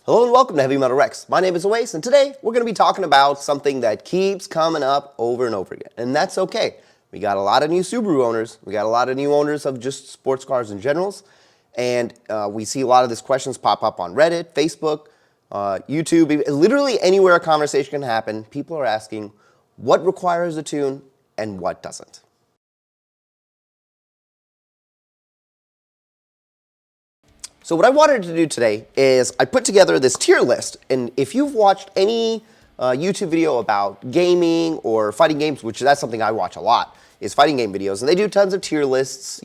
Hello and welcome to Heavy Metal Rex. My name is Awais, and today we're going to be talking about something that keeps coming up over and over again, and that's okay. We got a lot of new Subaru owners, we got a lot of new owners of just sports cars in general, and we see a lot of these questions pop up on Reddit, Facebook, YouTube, literally anywhere a conversation can happen. People are asking what requires a tune and what doesn't. So what I wanted to do today is I put together this tier list, and if you've watched any YouTube video about gaming or fighting games, which that's something I watch a lot, is fighting game videos, and they do tons of tier lists,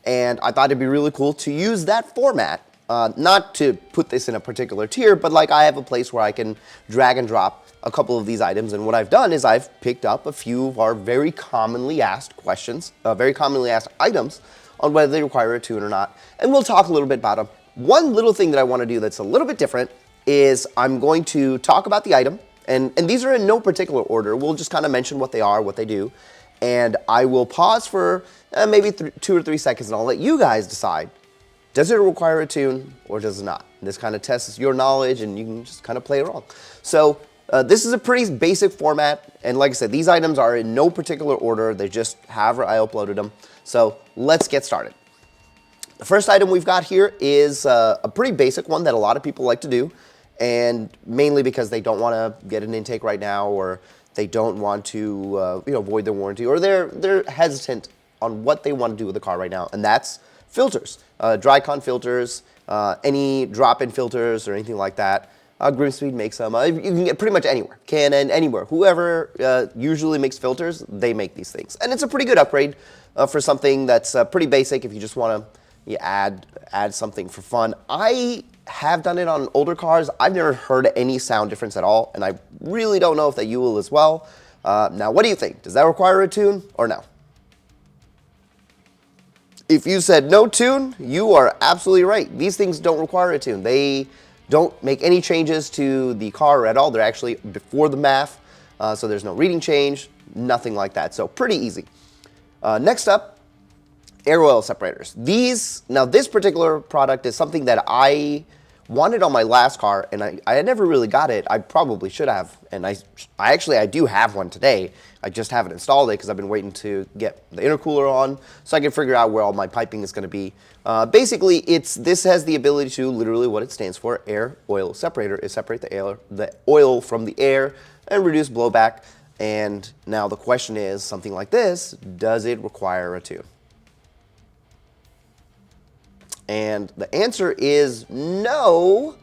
and I thought it'd be really cool to use that format, not to put this in a particular tier, but like I have a place where I can drag and drop a couple of these items, and what I've done is I've picked up a few of our very commonly asked questions, very commonly asked items, on whether they require a tune or not, and we'll talk a little bit about them. One little thing that I want to do that's a little bit different is I'm going to talk about the item, and these are in no particular order. We'll just kind of mention what they are, what they do, and I will pause for maybe 2 or 3 seconds, and I'll let you guys decide, does it require a tune or does it not? And this kind of tests your knowledge, and you can just kind of play along. So this is a pretty basic format, and like I said, these items are in no particular order. They just however I uploaded them. So let's get started. The first item we've got here is a pretty basic one that a lot of people like to do, and mainly because they don't want to get an intake right now, or they don't want to void their warranty, or they're hesitant on what they want to do with the car right now, and that's filters, dry con filters, any drop-in filters or anything like that. Grimmspeed makes them. You can get pretty much anywhere, Canon, anywhere. Whoever usually makes filters, they make these things, and it's a pretty good upgrade for something that's pretty basic if you just want to add something for fun. I have done it on older cars. I've never heard any sound difference at all, and I really don't know if that you will as well. Now, what do you think? Does that require a tune or no? If you said no tune, you are absolutely right. These things don't require a tune. They don't make any changes to the car at all. They're actually before the MAF, so there's no reading change, nothing like that. So pretty easy. Next up, air oil separators. Now this particular product is something that I wanted on my last car, and I had never really got it. I probably should have, and I do have one today. I just haven't installed it because I've been waiting to get the intercooler on so I can figure out where all my piping is going to be. Basically, this has the ability to, literally what it stands for, air oil separator, is separate the oil from the air and reduce blowback. And now the question is, something like this, does it require a tune? And the answer is no,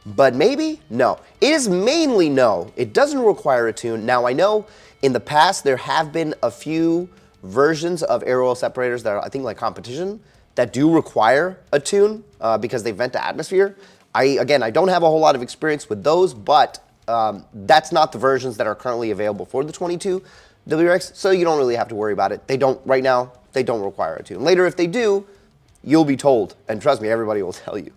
but maybe no. It is mainly no. It doesn't require a tune. Now, I know in the past there have been a few versions of air oil separators that are, I think, like competition, that do require a tune because they vent to atmosphere. I don't have a whole lot of experience with those, but that's not the versions that are currently available for the 22 WRX, so you don't really have to worry about it. Right now, they don't require a tune. Later, if they do, you'll be told, and trust me, everybody will tell you.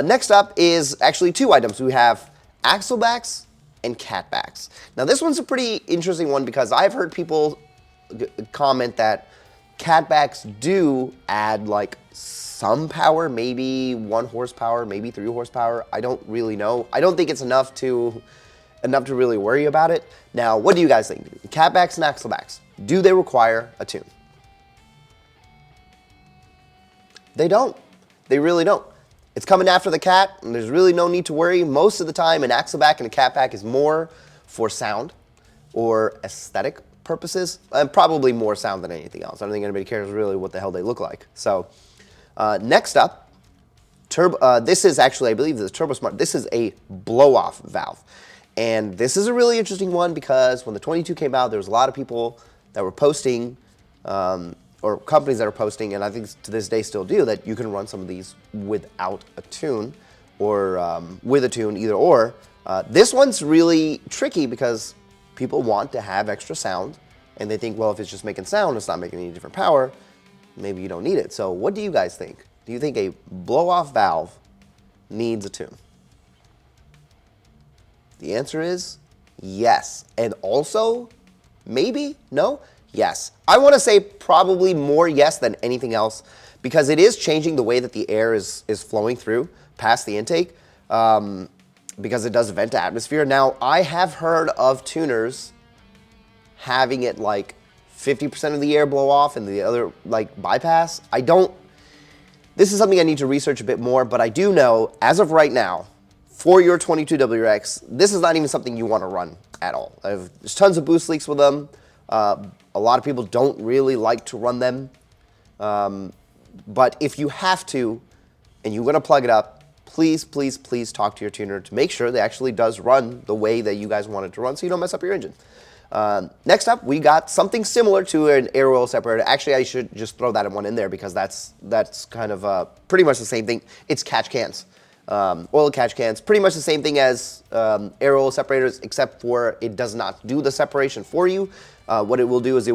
Next up is actually 2 items. We have axle backs and cat backs. Now this one's a pretty interesting one because I've heard people comment that cat backs do add like some power, maybe 1 horsepower, maybe 3 horsepower. I don't really know. I don't think it's enough to really worry about it. Now, what do you guys think? Cat backs and axle backs, do they require a tune? They don't. They really don't. It's coming after the cat, and there's really no need to worry. Most of the time, an axle back and a cat back is more for sound or aesthetic purposes, and probably more sound than anything else. I don't think anybody cares really what the hell they look like. So next up, this is actually, I believe this is Turbo Smart. This is a blow-off valve. And this is a really interesting one because when the 22 came out, there was a lot of people that were posting, or companies that are posting, and I think to this day still do, that you can run some of these without a tune, or with a tune, either or. This one's really tricky because people want to have extra sound, and they think, well, if it's just making sound, it's not making any different power, maybe you don't need it. So what do you guys think? Do you think a blow-off valve needs a tune? The answer is yes. And also, maybe, no, yes. I want to say probably more yes than anything else because it is changing the way that the air is flowing through past the intake. because it does vent to atmosphere. Now, I have heard of tuners having it like 50% of the air blow off and the other like bypass. This is something I need to research a bit more, but I do know, as of right now, for your 22 WRX, this is not even something you want to run at all. There's tons of boost leaks with them. A lot of people don't really like to run them. But if you have to, and you're going to plug it up, please, please, please talk to your tuner to make sure it actually does run the way that you guys want it to run so you don't mess up your engine. Next up, we got something similar to an air oil separator. Actually, I should just throw that one in there because that's kind of pretty much the same thing. It's catch cans, oil catch cans. Pretty much the same thing as air oil separators, except for it does not do the separation for you. What it will do is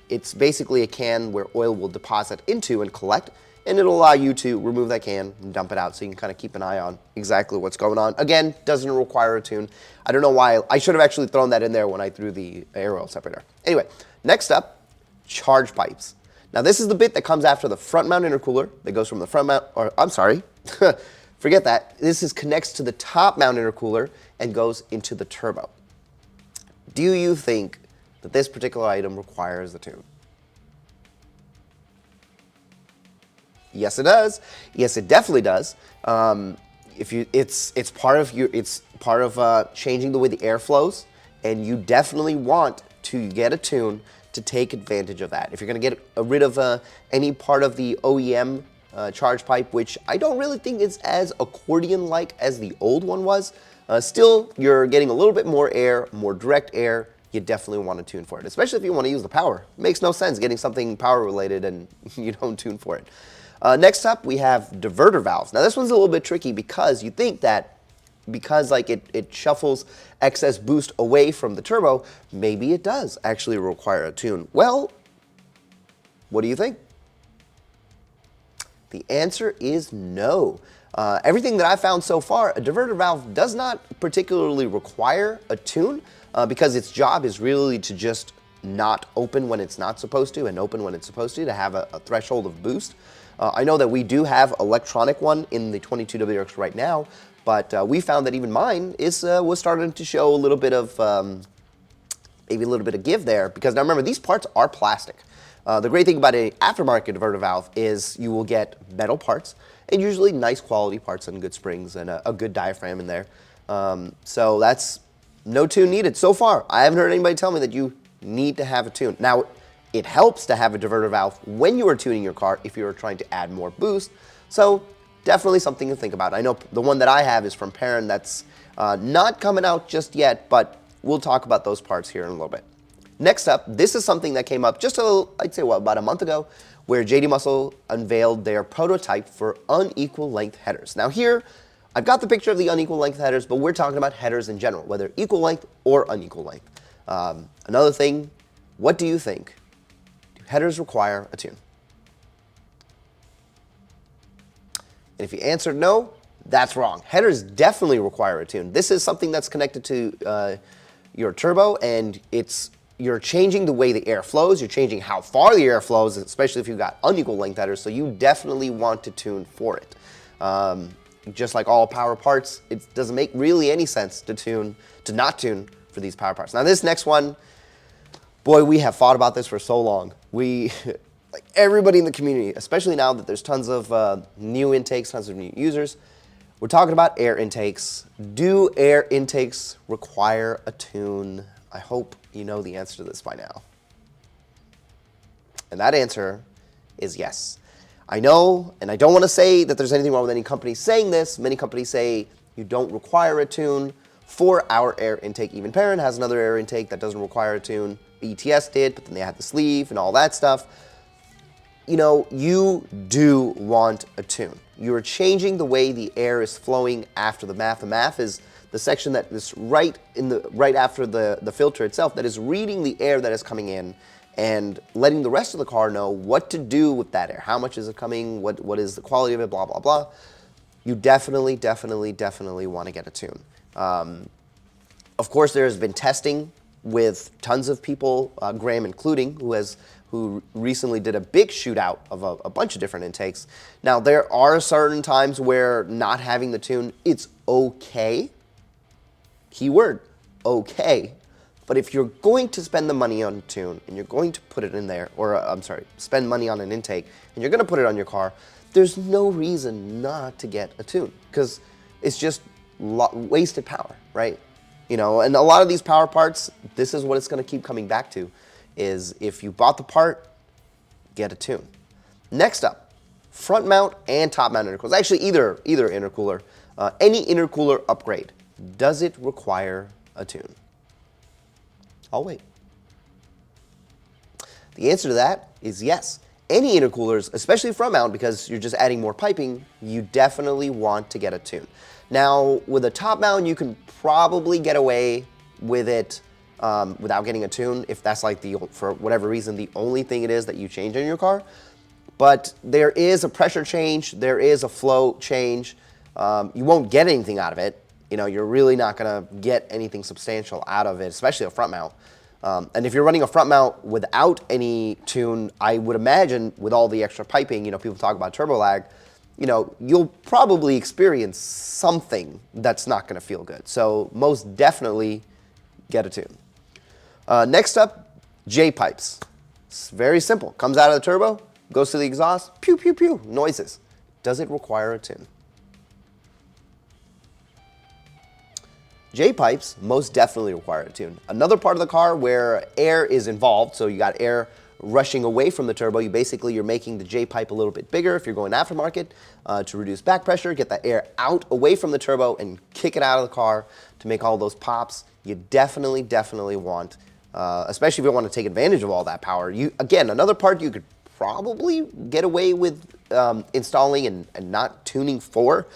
it's basically a can where oil will deposit into and collect, and it'll allow you to remove that can and dump it out so you can kind of keep an eye on exactly what's going on. Again, doesn't require a tune. I don't know why. I should have actually thrown that in there when I threw the air oil separator. Anyway, next up, charge pipes. Now, this is the bit that comes after the front mount intercooler that goes from the front mount, or I'm sorry, forget that. This connects to the top mount intercooler and goes into the turbo. Do you think that this particular item requires a tune? Yes, it does. Yes, it definitely does. It's part of changing the way the air flows, and you definitely want to get a tune to take advantage of that. If you're going to get rid of any part of the OEM charge pipe, which I don't really think is as accordion-like as the old one was, still you're getting a little bit more air, more direct air. You definitely want to tune for it, especially if you want to use the power. It makes no sense getting something power related and you don't tune for it. Next up, we have diverter valves. Now, this one's a little bit tricky because you think that because like it shuffles excess boost away from the turbo, maybe it does actually require a tune. Well, what do you think? The answer is no. Everything that I've found so far, a diverter valve does not particularly require a tune because its job is really to just not open when it's not supposed to and open when it's supposed to have a threshold of boost. I know that we do have electronic one in the 22 WRX right now, but we found that even mine was starting to show a little bit of maybe a little bit of give there, because now remember, these parts are plastic. The great thing about an aftermarket diverter valve is you will get metal parts and usually nice quality parts and good springs and a good diaphragm in there. So that's no tune needed so far. I haven't heard anybody tell me that you need to have a tune. Now, it helps to have a diverter valve when you are tuning your car if you are trying to add more boost. So definitely something to think about. I know the one that I have is from Perrin. That's not coming out just yet, but we'll talk about those parts here in a little bit. Next up, this is something that came up just I'd say about a month ago, where JD Muscle unveiled their prototype for unequal length headers. Now here, I've got the picture of the unequal length headers, but we're talking about headers in general, whether equal length or unequal length. Another thing, what do you think? Do headers require a tune? And if you answered no, that's wrong. Headers definitely require a tune. This is something that's connected to your turbo, and you're changing the way the air flows. You're changing how far the air flows, especially if you've got unequal length headers, so you definitely want to tune for it. Just like all power parts, it doesn't make really any sense to not tune for these power parts. Now this next one, boy, we have fought about this for so long. Like everybody in the community, especially now that there's tons of new intakes, tons of new users, we're talking about air intakes. Do air intakes require a tune? I hope you know the answer to this by now. And that answer is yes. I know, and I don't want to say that there's anything wrong with any company saying this. Many companies say you don't require a tune for our air intake. Even Perrin has another air intake that doesn't require a tune. ETS did, but then they had the sleeve and all that stuff. You know, you do want a tune. You're changing the way the air is flowing after the MAF. The MAF is the section that is right after the filter itself that is reading the air that is coming in and letting the rest of the car know what to do with that air. How much is it coming? What is the quality of it? Blah, blah, blah. You definitely want to get a tune. Of course, there has been testing with tons of people, Graham including, who who recently did a big shootout of a bunch of different intakes. Now, there are certain times where not having the tune, it's okay. Keyword, okay. But if you're going to spend the money on a tune and you're going to put it in there, or I'm sorry, spend money on an intake and you're going to put it on your car, there's no reason not to get a tune because it's just wasted power, right? You know, and a lot of these power parts, this is what it's going to keep coming back to, is if you bought the part, get a tune. Next up, front mount and top mount intercoolers. Actually, either intercooler. Any intercooler upgrade, does it require a tune? I'll wait. The answer to that is yes. Any intercoolers, especially front mount, because you're just adding more piping, you definitely want to get a tune. Now, with a top mount, you can probably get away with it without getting a tune if that's like for whatever reason, the only thing it is that you change in your car. But there is a pressure change, there is a flow change. You won't get anything out of it. You know, you're really not going to get anything substantial out of it, especially a front mount. And if you're running a front mount without any tune, I would imagine with all the extra piping, you know, people talk about turbo lag, you know, you'll probably experience something that's not going to feel good. So most definitely get a tune. Next up, jpipes. It's very simple. Comes out of the turbo, goes to the exhaust, pew, pew, pew, noises. Does it require a tune? J-pipes most definitely require a tune. Another part of the car where air is involved, so you got air rushing away from the turbo, you're making the J-pipe a little bit bigger if you're going aftermarket to reduce back pressure, get that air out away from the turbo and kick it out of the car to make all those pops. You definitely want, especially if you want to take advantage of all that power. Again, another part you could probably get away with installing and not tuning for.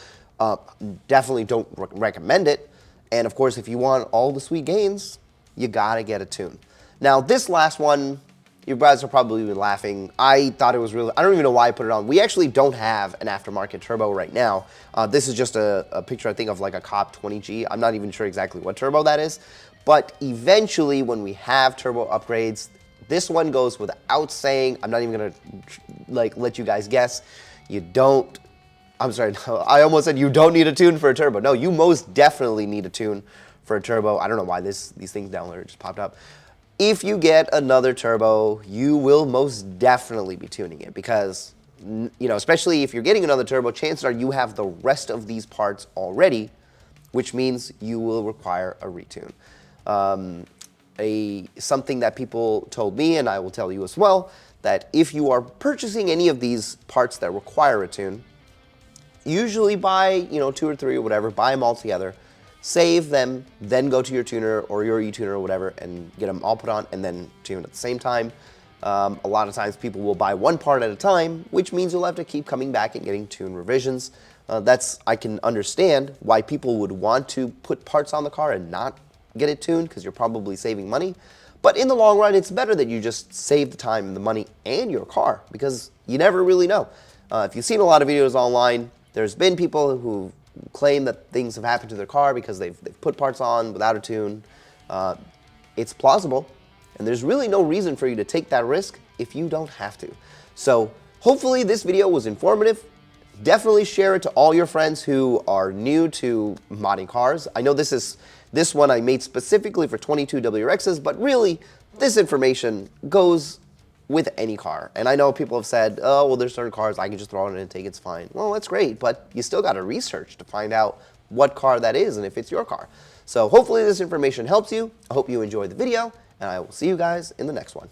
Definitely don't recommend it. And of course, if you want all the sweet gains, you gotta get a tune. Now, this last one, you guys are probably laughing. I thought it was really, I don't even know why I put it on. We actually don't have an aftermarket turbo right now. This is just a picture, I think, of like a Cop 20G. I'm not even sure exactly what turbo that is. But eventually, when we have turbo upgrades, this one goes without saying. I'm not even gonna like let you guys guess. You don't, I'm sorry, no, I almost said you don't need a tune for a turbo. No, you most definitely need a tune for a turbo. I don't know why these things down there just popped up. If you get another turbo, you will most definitely be tuning it because, you know, especially if you're getting another turbo, chances are you have the rest of these parts already, which means you will require a retune. Something that people told me, and I will tell you as well, that if you are purchasing any of these parts that require a tune, usually buy, you know, 2 or 3 or whatever, buy them all together, save them, then go to your tuner or your e-tuner or whatever and get them all put on and then tune at the same time. A lot of times people will buy one part at a time, which means you'll have to keep coming back and getting tune revisions. I can understand why people would want to put parts on the car and not get it tuned because you're probably saving money. But in the long run, it's better that you just save the time and the money and your car because you never really know. If you've seen a lot of videos online, there's been people who claim that things have happened to their car because they've put parts on without a tune. It's plausible, and there's really no reason for you to take that risk if you don't have to. So hopefully this video was informative. Definitely share it to all your friends who are new to modding cars. I know this one I made specifically for 22 WRXs, but really this information goes with any car. And I know people have said, oh, well, there's certain cars I can just throw in an intake, it's fine. Well, that's great, but you still got to research to find out what car that is and if it's your car. So hopefully this information helps you. I hope you enjoyed the video, and I will see you guys in the next one.